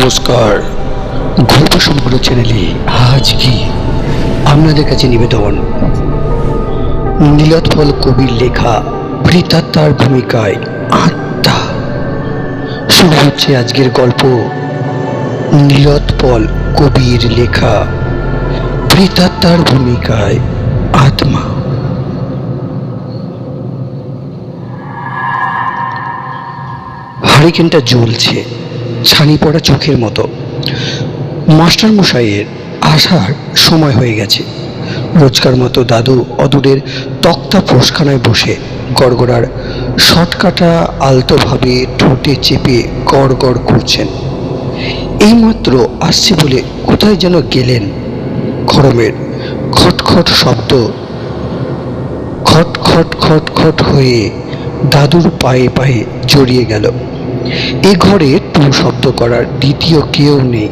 নমস্কার। গল্প সমগ্র চ্যানেলে আজ কি আপনাদের কাছে নিবেদন নীলোৎপল কবির লেখা বৃত্তাত্মার ভূমিকায় আত্মা। শুরু হচ্ছে আজকের গল্প নীলোৎপল কবির লেখা বৃত্তাত্মার ভূমিকায় আত্মা। হারিকেনটা জ্বলছে ছানি পড়া চোখের মতো। মাস্টার মশাইয়ের আসার সময় হয়ে গেছে। রোজকার মতো দাদু অদূরের তক্তা পোষখানায় বসে গড়গড়ার শটকাটা আলতোভাবে ঠোঁটে চেপে গড় গড় করছেন। এইমাত্র আসছে বলে কোথায় যেন গেলেন। খড়মের খটখট শব্দ খট খট খট খট হয়ে দাদুর পায়ে পায়ে জড়িয়ে গেল। এ ঘরে টু শব্দ করার দ্বিতীয় কেউ নেই।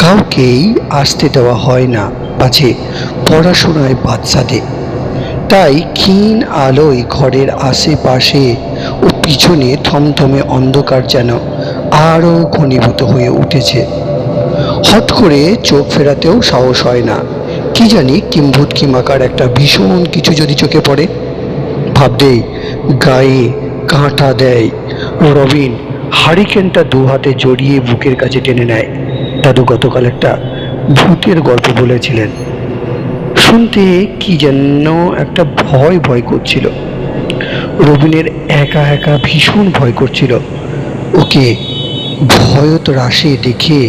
কাউকেই আসতে দেওয়া হয় না, পাছে পড়াশোনায় বাচ্চাদের। তাই ক্ষীণ আলোয় ঘরের আশেপাশে ও পিছনে থমথমে অন্ধকার যেন আরও ঘনীভূত হয়ে উঠেছে। হট করে চোখ ফেরাতেও সাহস হয় না। কি জানি কিম্ভূত কিমাকার একটা ভীষণ কিছু যদি চোখে পড়ে, ভাবতেই গায়ে কাঁটা দেয়। রবিন হারিকেনটা দু হাতে জড়িয়ে বুকের কাছে টেনে নেয়। দাদু গতকাল একটা ভূতের গল্প বলেছিলেন। শুনতে কি যেন একটা ভয় ভয় করছিল। রবিনের একা একা ভীষণ ভয় করছিল। ওকে ভয়ত রাশে দেখে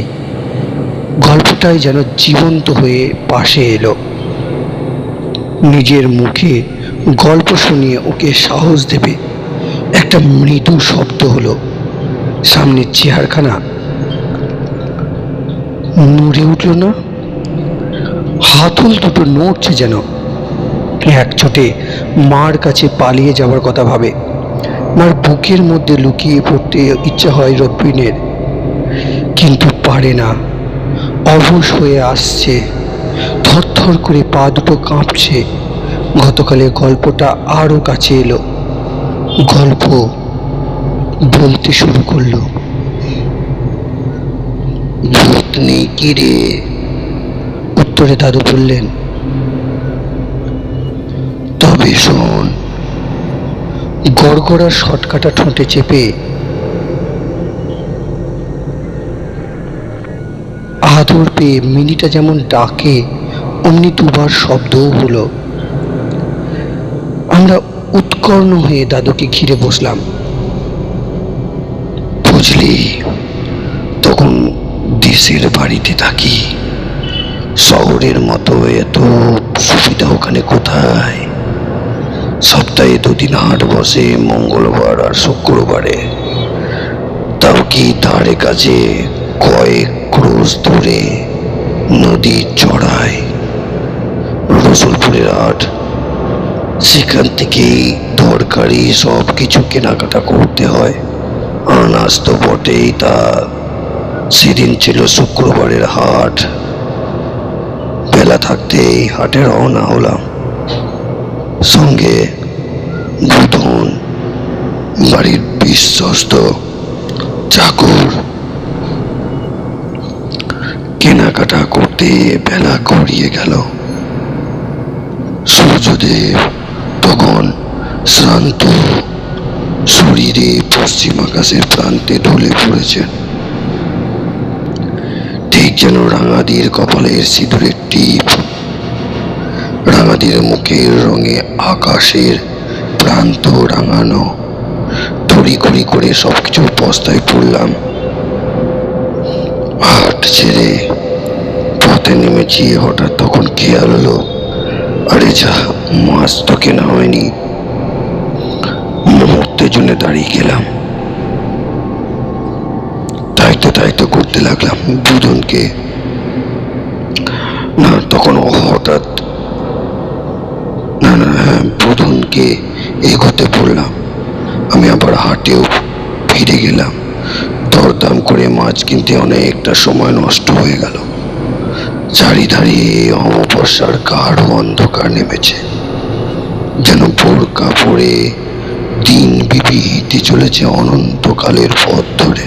গল্পটাই যেন জীবন্ত হয়ে পাশে এলো। নিজের মুখে গল্প শুনিয়ে ওকে সাহস দেবে একটা মৃদু শব্দ হলো। সামনের চেয়ারখানা নড়ে উঠল না, হাতল দুটো নড়ছে যেন। এক ছোটে মার কাছে পালিয়ে যাওয়ার কথা ভাবে। মার বুকের মধ্যে লুকিয়ে পড়তে ইচ্ছা হয় রবিনের, কিন্তু পারে না। অবশ হয়ে আসছে, থরথর করে পা দুটো কাঁপছে। গতকালের গল্পটা আরও কাছে এলো। গল্প বলতে শুরু করলো। ভূত নেই কি রে? উত্তরে দাদু বললেন, তবে শোন। গড়গড়ার শটকাটা ঠোঁটে চেপে আদর পেয়ে মিনিটা যেমন ডাকে অমনি দুবার শব্দও হলো। আমরা উৎকর্ণ হয়ে দাদুকে ঘিরে বসলাম। বুঝলি, তখন দেশের বাড়িতে থাকি। শহরের মতো এত সুবিধা ওখানে কোথায়? সপ্তাহে দুদিন হাট বসে, মঙ্গলবার আর শুক্রবারে। তাও কি ধারে কাছে কয়েক ক্রোশ দূরে নদীর চড়ায় রসুলপুরের হাট। সেখান থেকেই দরকারি সব কিছু কেনাকাটা করতে হয়। আনাজ তো বটেই, তা সেদিন ছিল শুক্রবারের হাট। বেলা থাকতেই হাটে রওনা হলাম। সঙ্গে বুধন, বাড়ির বিশ্বস্ত চাকর। কেনাকাটা করতে বেলা গড়িয়ে গেল। সূর্যদেব তখন শ্রান্ত শরীরে পশ্চিম আকাশের প্রান্তে ঢলে পড়েছেন, ঠিক যেন রাঙাদির কপালের সিঁদুরের টিপ। রাঙাদির মুখের রঙে আকাশের প্রান্ত রাঙানো। তড়িঘড়ি করে সবকিছু বস্তায় পড়লাম। হাট ছেড়ে পথে নেমেছি। হঠাৎ তখন খেয়াল হলো, আরে যা, মাছ তো কেনা হয়নি। মুহূর্তের জন্য দাঁড়িয়ে গেলাম। দায়িত্ব করতে লাগলাম বুধনকে। না, তখন হঠাৎ বুধনকে এগোতে বললাম। আমি আবার হাটেও ফিরে গেলাম। দরদাম করে মাছ কিনতে অনেকটা সময় নষ্ট হয়ে গেল। চারিধারে অমাবস্যার গাঢ় অন্ধকার নেমেছে, যেন বোরকা পরে দিন বিবি হেঁটে চলেছে অনন্তকালের পথ ধরে।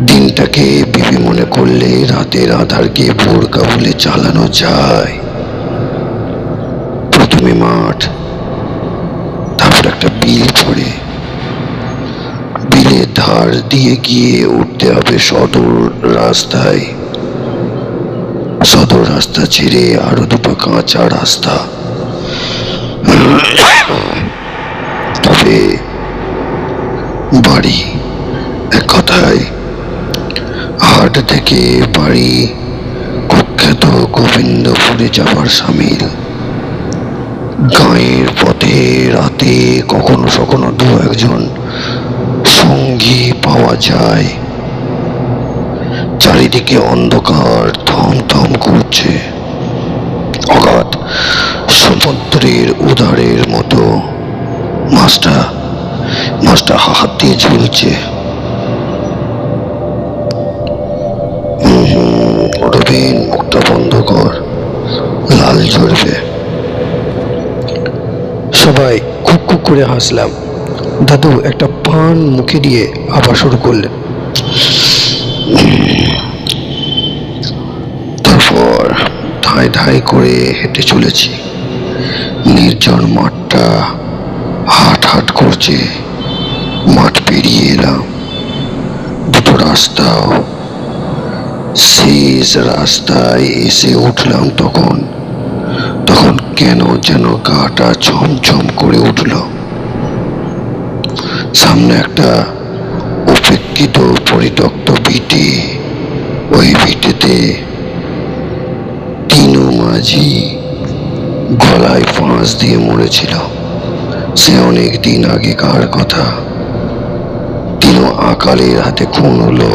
দিনটাকে বিবি মনে করলে রাতের আধারকে বোরকা বলে চালানো যায়। প্রথমে মাঠ, তারপর একটা বিল পড়ে, বিলের ধার দিয়ে গিয়ে উঠতে হবে সদর রাস্তায়। সদর রাস্তা ছেড়ে আরো দুটো কাঁচা রাস্তা, তবে বাড়ি। এক কথায় হাট থেকে বাড়ি কুখ্যাত গোবিন্দপুরে যাবার সামিল। গাঁয়ের পথে রাতে কখনো সখনো দু একজন সঙ্গী পাওয়া যায়। চারিদিকে অন্ধকার থমথম করছে, অগাধ সমুদ্রের উদারের মতো মাছটা হাত দিয়ে ঝুলছে। রবিন, মুখটা বন্ধ কর, লাল ঝরবে। সবাই খুব খুব করে হাসলাম। দাদু একটা পান মুখে দিয়ে আবার শুরু করলেন। তারপর ধাই ধাই করে হেঁটে চলেছি। নির্জন মাঠটা হাট হাট করছে। মাঠ পেরিয়ে এলাম, দুটো রাস্তাও। শেষ রাস্তায় এসে উঠলাম তখন কেন যেন গাটা ছমছম করে উঠল। সামনে একটা উপেক্ষিত পরিত্যক্ত ভিটে। ওই ভিটেতে তিনু মাঝি গলায় ফাঁস দিয়ে মরেছিল। সে অনেক দিন আগেকার কথা। তিনু আকালের হাতে খুন হলো।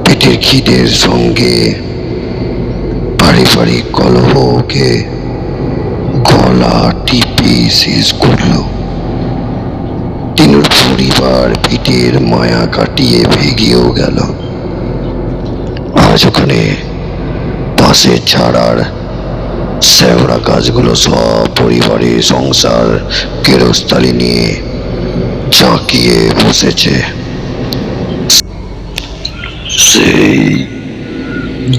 পেটের খিদের সঙ্গে পারিবারিক কলহকে গলা টিপে শেষ করল। তিনুর পরিবার পিঠের মায়া কাটিয়ে ভেগেও গেল। আজ ওখানে পাশে ছাড়ার শেওড়া গাছগুলো সব পরিবারের সংসার কেরস্তালি নিয়ে চাঁকিয়ে বসেছে। সেই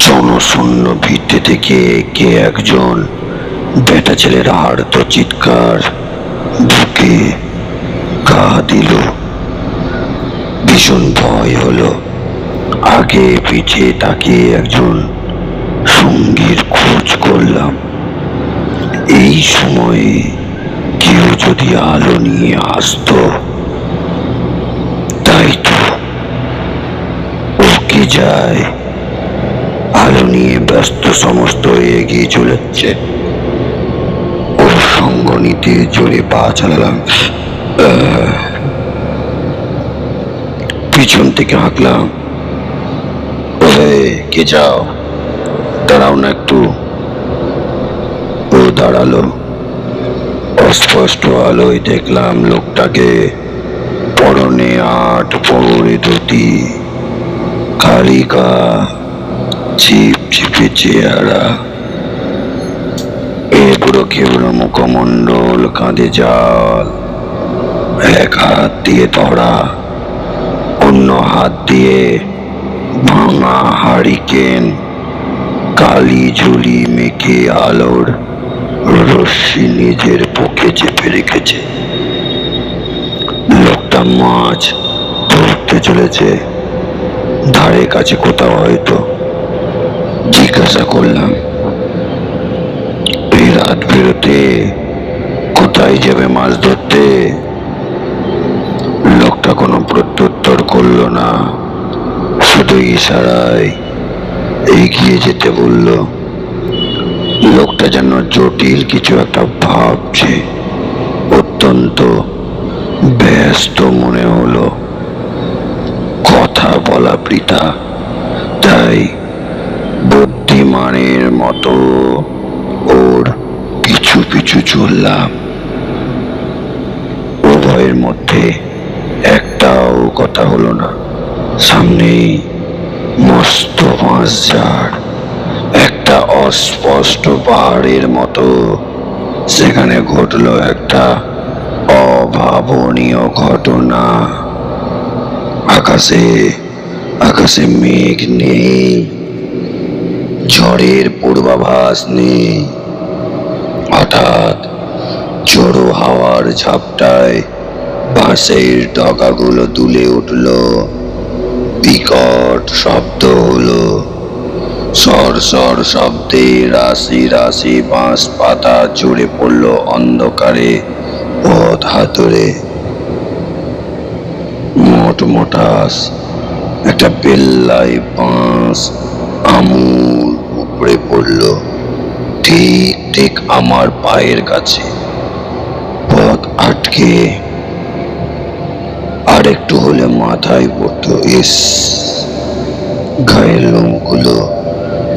জনশূন্য ভিটে থেকে কে একজন বেটা ছেলের আর্ত চিৎকার বুকে গা দিল। ভীষণ ভয় হলো। আগে পিছে তাকিয়ে একজন সঙ্গীর খোঁজ করলাম। এই সময়ে কেউ যদি আলো নিয়ে আসতো। তাই তো, ওকে যায়, আলো নিয়ে ব্যস্ত সমস্ত এগিয়ে চলেছে। ওর সঙ্গ নিতে জোরে পা চালালাম। পিছন থেকে হাঁকলাম, ওহে কে যাও, দাঁড়াও না একটু। ও দাঁড়ালো। অস্পষ্ট আলোয় দেখলাম লোকটাকে। পরনে আট পরে ধুতি, খালি গা, ছিপ ছিপে চেহারা, এবড়ো খেবড়ো মুখমণ্ডল, কাঁধে জাল, এক হাত দিয়ে ধরা, অন্য হাত দিয়ে ভাঙা হারিকেন, কালি ঝুলি মেখে আলোর রশ্মি নিজের বুকে চেপে রেখেছে। লোকটা মাছ ধরতে চলেছে, ধারে কাছে কোথাও হয়তো। জিজ্ঞাসা করলাম, এই রাত বেরোতে কোথায় যাবে মাছ ধরতে? লোকটা কোনো প্রত্যুত্তর করলো না, শুধু ইশারায় এগিয়ে যেতে বলল। লোকটা যেন জটিল কিছু একটা ভাবছে। অত্যন্ত ব্যস্ত মনে হলো। কথা বলা বৃথা, তাই বুদ্ধিমানের মতো ওর পিছু পিছু চললাম। উভয়ের মধ্যে একটাও কথা হলো না। সামনেই মস্ত বাঁশঝাড়, একটা অস্পষ্ট পাহাড়ের মতো। সেখানে ঘটলো একটা অভাবনীয় ঘটনা। আকাশে আকাশে মেঘ নেই, ঝড়ের পূর্বাভাস নেই। হঠাৎ ঝোড়ো হাওয়ার ঝাপটায় বাঁশের ডগাগুলো দুলে উঠল, বিকট শব্দ হলো। সর সর শব্দে রাশি রাশি বাঁশ পাতা ঝরে পড়ল অন্ধকারে পথ হাতুড়ে। মোটমোটাস একটা বেল্লাই বাঁশ আমূল উপড়ে পড়ল, ঠিক ঠিক আমার পায়ের কাছে। পথ আটকে, আর একটু হলে মাথায় পড়তো। ইস, গায়ের লোমগুলো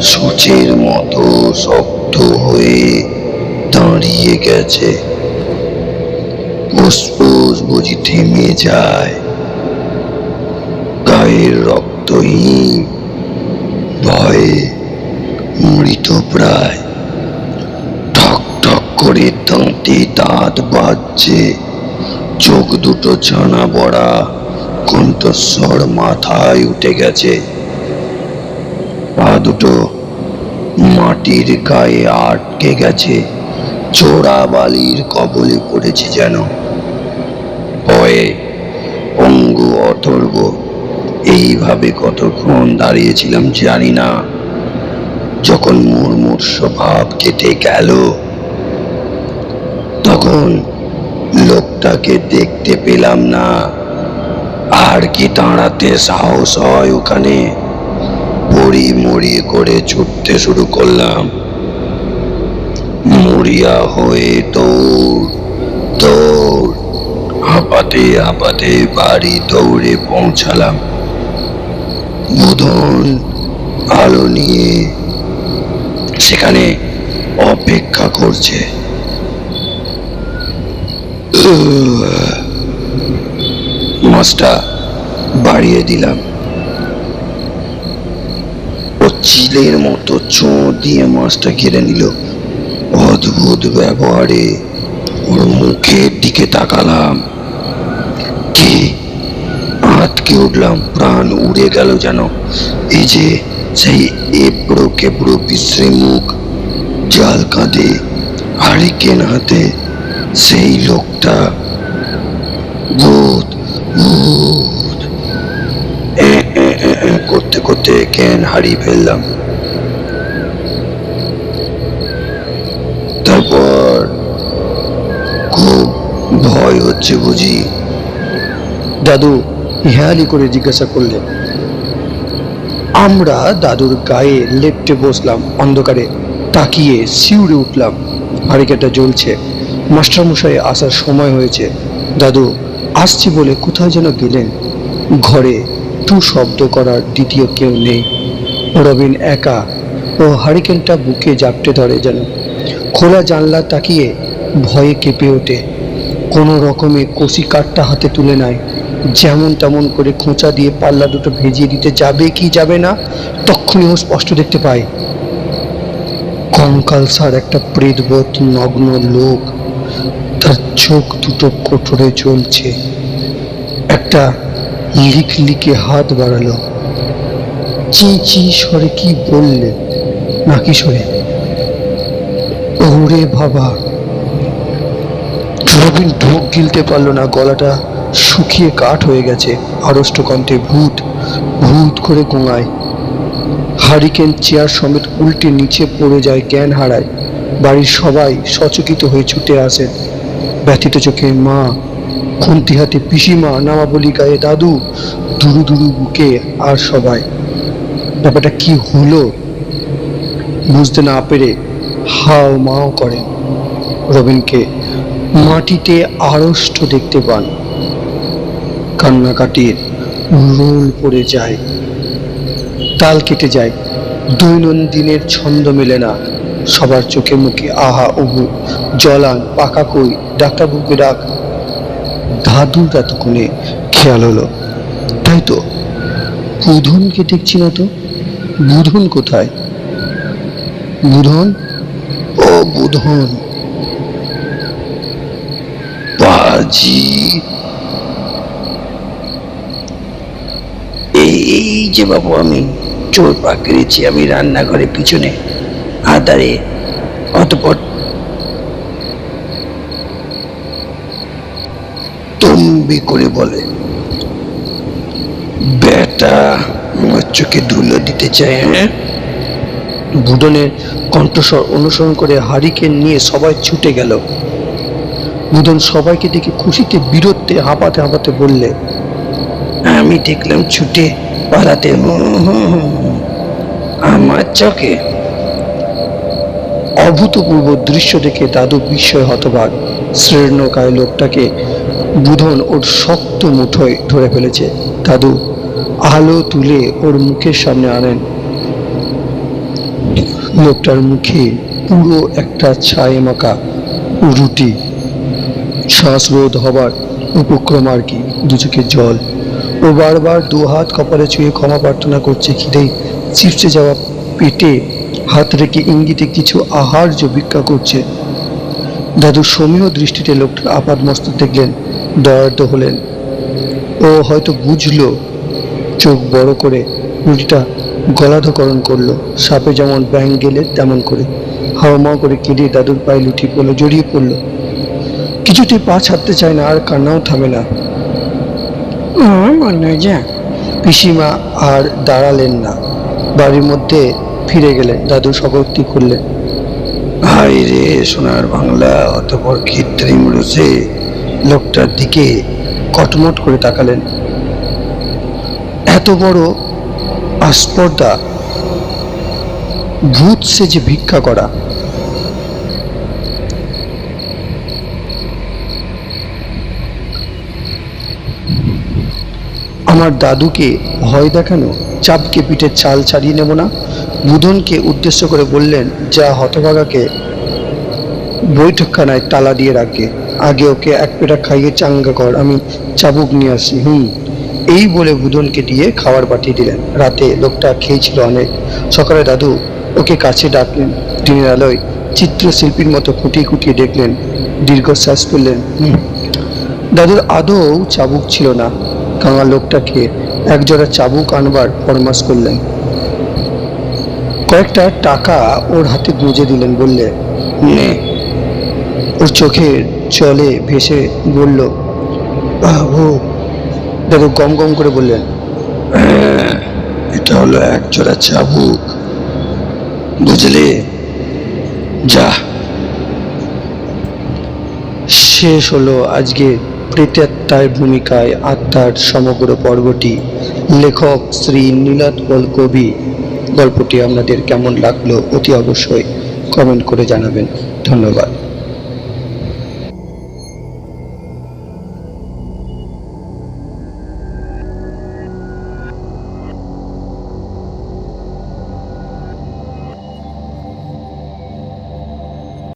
সূচের মতো শক্ত হয়ে দাঁড়িয়ে গেছে। ফুসফুস বুঝি থেমে যায়। গায়ের রক্তহীন, ভয়ে মৃত প্রায়। ঠক ঠক করে দাঁতে দাঁত বাজছে, চোখ দুটো ছানা বড়া, কণ্ঠস্বর মাথায় উঠে গেছে। পা দুটো মাটির গায়ে আটকে গেছে, চোরা বালির কবলে পড়েছে যেন। ভয়ে পঙ্গু অথর্ব এইভাবে কতক্ষণ দাঁড়িয়েছিলাম জানি না। যখন মুমূর্ষ ভাব কেটে গেল, তখন লোকটাকে দেখতে পেলাম না। আর কি দাঁড়াতে সাহস হয় ওখানে? পড়ি মরি করে ছুটতে শুরু করলাম। মরিয়া হয়ে দৌড় দৌড়, হাঁপাতে হাঁপাতে বাড়ি দৌড়ে পৌঁছালাম। বুধন আলো নিয়ে সেখানে অপেক্ষা করছে। মাছটা বাড়িয়ে দিলাম। ও চিলের মতো চোঁ দিয়ে মাছটা ঘিরে নিল। অদ্ভুত ব্যবহারে ওর মুখের দিকে তাকালাম। কি, আটকে উঠলাম, প্রাণ উড়ে গেল যেন। এই যে সেই এবড়ো কেবড়ো বিশ্রী মুখ, জাল কাঁধে, হারিকেন হাতে, সেই লোকটা। ভূত ভূত করতে করতে জ্ঞান হারিয়ে ফেললাম। তারপর খুব ভয় হচ্ছে বুঝি? দাদু হেয়ালি করে জিজ্ঞাসা করলেন। আমরা দাদুর গায়ে লেপ্টে বসলাম, অন্ধকারে তাকিয়ে শিউরে উঠলাম। হারিকেনটা জ্বলছে। মাস্টারমশাই আসার সময় হয়েছে। দাদু আসছি বলে কোথায় যেন গেলেন। ঘরে টু শব্দ করার দ্বিতীয় কেউ নেই। রবিন একা। ও হারিকেনটা বুকে জাপটে ধরে যেন। খোলা জানলা তাকিয়ে ভয়ে কেঁপে ওঠে। কোনো রকমে কষি কাঠটা হাতে তুলে নেয়। যেমন তেমন করে খোঁচা দিয়ে পাল্লা দুটো ভেজিয়ে দিতে যাবে কি যাবে না, তক্ষুনি ও স্পষ্ট দেখতে পায় কঙ্কালসার একটা প্রেতবৎ নগ্ন লোক। তার চোখ দুটো কোটরে জ্বলছে। একটা লিকলিকে হাত বাড়ালো। চি চি স্বরে কি বললে, নাকি স্বরে? ওরে বাবা! রবিন ঢোক গিলতে পারলো না, গলাটা শুকিয়ে কাঠ হয়ে গেছে। আড়ষ্ট কণ্ঠে ভূত ভূত করে গোঙায়। হারিকেন চেয়ার সমেত উল্টে নিচে পড়ে যায়, জ্ঞান হারায়। বাড়ির সবাই সচকিত হয়ে ছুটে আসেন। ব্যথিত চোখে মা, খুন্তি হাতে পিসিমা, নামাবলি গায়ে দাদু, দুরু দুরু বুকে আর সবাই। ব্যাপারটা কি হলো বুঝতে না পেরে হাও মাও করেন। রবিনকে মাটিতে আড়ষ্ট দেখতে পান। কান্নাকাটির রোল পড়ে যায়, তাল কেটে যায়। দৈনন্দিনের ছন্দ মেলে না। সবার চোখে মুখে আহা উহু, জলান, পাকা কই, ডাক্তারবাবুকে ডাক। দাদুর এতক্ষণে খেয়াল হলো, তাই তো বুধনকে দেখছি না তো। বুধন কোথায়? বুধন, ও বুধন! বাজি, এই এই যে বাবু, আমি চোর পাকড়েছি, আমি রান্নাঘরে পিছনে আধারে। অতপর তম্বি করে বলে, বেটা আমার চোখে ধুলো দিতে চায়, হ্যাঁ? বুদনের কণ্ঠস্বর অনুসরণ করে হারিকেন নিয়ে সবাই ছুটে গেল। বুদন সবাইকে দেখে খুশিতে বীরত্বে হাঁপাতে হাঁপাতে বললে, আমি দেখলাম ছুটে পালাতে, আমার চোখে। অভূতপূর্ব দৃশ্য দেখে দাদু বিস্ময় হতবাক। শীর্ণকায় লোকটাকে বুধন ওর শক্ত মুঠোয় ধরে ফেলেছে। দাদু আলো তুলে ওর মুখের সামনে আনেন। লোকটার মুখে পুরো একটা ছায়ে মাখা রুটি, শ্বাসরোধ হবার উপক্রম আর কি। দু চোখে জল। ও বারবার দু হাত কপালে ছুঁয়ে ক্ষমা প্রার্থনা করছে। খিদেই চিপসে যাওয়া পেটে হাত রেখে ইঙ্গিতে কিছু আহার্য ভিক্ষা করছে। দাদু সমীহ দৃষ্টিতে লোকটার আপাদ মস্তক দেখলেন, দয়ার্দ হলেন। ও হয়তো বুঝলো। চোখ বড় করে রুটিটা গলাধকরণ করলো। সাপে যেমন ব্যাঙ গেলে তেমন করে হাওমাও করে কেঁদে দাদুর পায়ে লুটিয়ে পড়লো, জড়িয়ে পড়লো। কিছুতেই পা ছাড়তে চায় না, আর কান্নাও থামে না। মনে যা। পিসিমা আর দাঁড়ালেন না, বাড়ির মধ্যে ফিরে গেলেন। দাদু সকর্তি করলেন, হাই রে সোনার বাংলা। অতপর কৃত্রিম রসে লোকটার দিকে কটমট করে তাকালেন। এত বড় আস্পর্ধা, ভূত সেজে ভিক্ষা করা। আমার দাদুকে ভয় দেখানো, চাপকে পিঠে চাল ছাড়িয়ে নেব না। বুধনকে উদ্দেশ্য করে বললেন, যা হতভাগাকে বৈঠকখানায় তালা দিয়ে রাখে, আগে ওকে এক পেটা খাইয়ে চাঙ্গা কর, আমি চাবুক নিয়ে আসি। এই বলে বুধনকে দিয়ে খাবার পাঠিয়ে দিলেন। রাতে লোকটা খেয়েছিল অনেক। সকালে দাদু ওকে কাছে ডাকলেন। দিনের আলোয় চিত্রশিল্পীর মতো খুঁটিয়ে খুঁটিয়ে দেখলেন, দীর্ঘশ্বাস করলেন। দাদুর আদৌ চাবুক ছিল না। কাঙা লোকটাকে একজোড়া চাবুক আনবার ফরমাস করলেন। কয়েকটা টাকা ওর হাতে গুঁজে দিলেন, বললে, নে। ওর চোখের জলে ভেসে বলল, বাবু। দাদু গম গম করে বললেন, এটা হলো এক জোড়া চাবুক, বুঝলি? যা। শেষ হলো আজকে প্রেতাত্মার ভূমিকায় আত্মার সমগ্র পর্বটি। লেখক শ্রী নীলাৎপল কবি। গল্পটি আপনাদের কেমন লাগলো অতি অবশ্যই কমেন্ট করে জানাবেন। ধন্যবাদ।